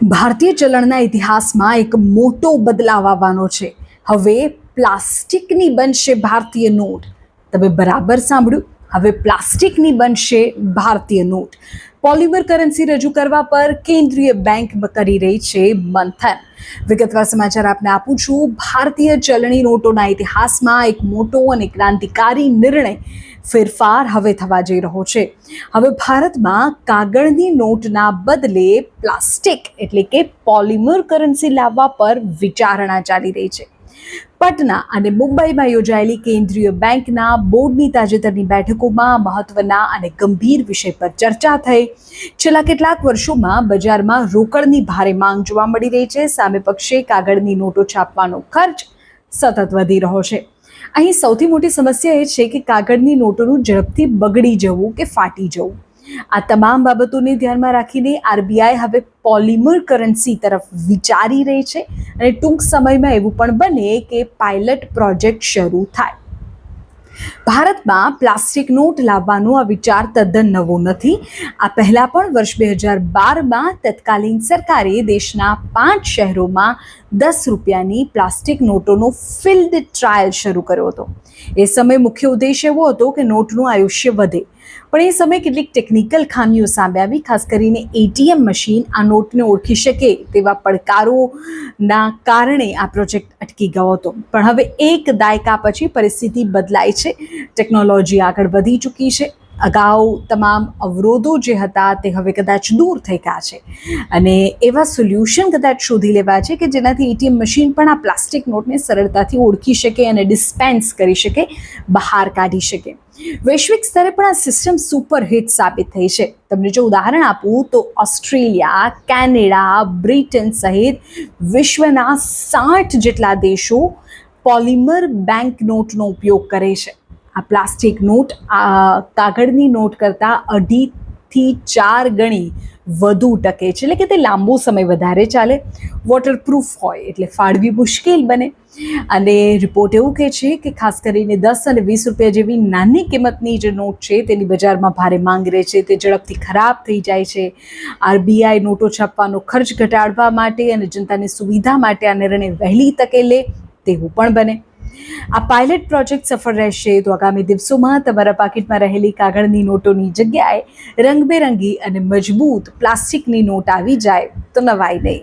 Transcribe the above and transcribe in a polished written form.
ભારતીય ચલણના ઇતિહાસમાં એક મોટો બદલાવ આવવાનો છે. હવે પ્લાસ્ટિકની બનશે ભારતીય નોટ. તમે બરાબર સાંભળ્યું, હવે પ્લાસ્ટિકની બનશે ભારતીય નોટ. પોલિમર કરન્સી રજૂ કરવા પર કેન્દ્રીય બેંક કરી રહી છે મંથન. વિગતવાર સમાચાર આપને આપું છું. ભારતીય ચલણી નોટોના ઇતિહાસમાં એક મોટો અને ક્રાંતિકારી નિર્ણય ફેરફાર હવે થવા જઈ રહ્યો છે. હવે ભારતમાં કાગળની નોટના બદલે પ્લાસ્ટિક એટલે કે પોલિમર કરન્સી લાવવા પર વિચારણા ચાલી રહી છે. પટના અને મુંબઈમાં યોજાયેલી કેન્દ્રીય બેંકના બોર્ડની તાજેતરની બેઠકોમાં મહત્વના અને ગંભીર વિષય પર ચર્ચા થઈ. છેલ્લા કેટલાક વર્ષોમાં બજારમાં રોકડની ભારે માંગ જોવા મળી રહી છે. સામે પક્ષે કાગળની નોટો છાપવાનો ખર્ચ સતત વધી રહ્યો છે. અહીં સૌથી મોટી સમસ્યા એ છે કે કાગળની નોટોનું ઝડપથી બગડી જવું કે ફાટી જવું. આ તમામ બાબતોને ધ્યાનમાં રાખીને આરબીઆઈ હવે પોલિમર કરન્સી તરફ વિચારી રહી છે અને ટૂંક સમયમાં એવું પણ બને કે પાયલટ પ્રોજેક્ટ શરૂ થાય. ભારતમાં પ્લાસ્ટિક નોટ લાવવાનો આ વિચાર તદ્દન નવો નથી. આ પહેલા પણ વર્ષ 2012માં તત્કાલીન સરકારે દેશના 5 શહેરોમાં 10 રૂપિયાની પ્લાસ્ટિક નોટોનો ફિલ્ડ ટ્રાયલ શરૂ કર્યો હતો. એ સમયે મુખ્ય ઉદ્દેશ એવો હતો કે નોટનું આયુષ્ય વધે. પણ એ સમયે કેટલીક ટેકનિકલ ખામીઓ સામે આવી. ખાસ કરીને એટીએમ મશીન આ નોટને ઓળખી શકે તેવા પડકારોના કારણે આ પ્રોજેક્ટ અટકી ગયો હતો. પણ હવે એક દાયકા પછી પરિસ્થિતિ બદલાઈ છે. ટેકનોલોજી આગળ વધી ચૂકી છે. અગાઉ તમામ અવરોધો જે હતા તે હવે કદાચ દૂર થઈ ગયા છે અને એવા સોલ્યુશન કદાચ શોધી લેવા છે કે જેનાથી એટીએમ મશીન પણ આ પ્લાસ્ટિક નોટને સરળતાથી ઓળખી શકે અને ડિસ્પેન્સ કરી શકે, બહાર કાઢી શકે. વૈશ્વિક સ્તરે પણ આ સિસ્ટમ સુપરહિટ સાબિત થઈ છે. તમને જો ઉદાહરણ આપું તો ઓસ્ટ્રેલિયા, કેનેડા, બ્રિટન સહિત વિશ્વના 60 જેટલા દેશો પોલિમર બેંક નોટનો ઉપયોગ કરે છે. આ પ્લાસ્ટિક નોટ કાગળની નોટ કરતાં 2.5થી 4 ગણી વધુ ટકે છે, એટલે કે તે લાંબો સમય વધારે ચાલે, વોટરપ્રૂફ હોય એટલે ફાડવી મુશ્કેલ બને. અને રિપોર્ટ એવું કહે છે કે ખાસ કરીને 10 અને 20 રૂપિયા જેવી નાની કિંમતની જે નોટ છે તેની બજારમાં ભારે માંગ રહે છે. તે ઝડપથી ખરાબ થઈ જાય છે. આરબીઆઈ નોટો છાપવાનો ખર્ચ ઘટાડવા માટે અને જનતાની સુવિધા માટે આ નિર્ણય વહેલી તકે લે તેવું પણ બને. આ પાયલટ પ્રોજેક્ટ સફળ રહેશે તો આગામી દિવસોમાં તમારા પાકીટમાં રહેલી કાગળની નોટોની જગ્યાએ રંગબેરંગી અને મજબૂત પ્લાસ્ટિકની નોટ આવી જાય તો નવાઈ નહીં.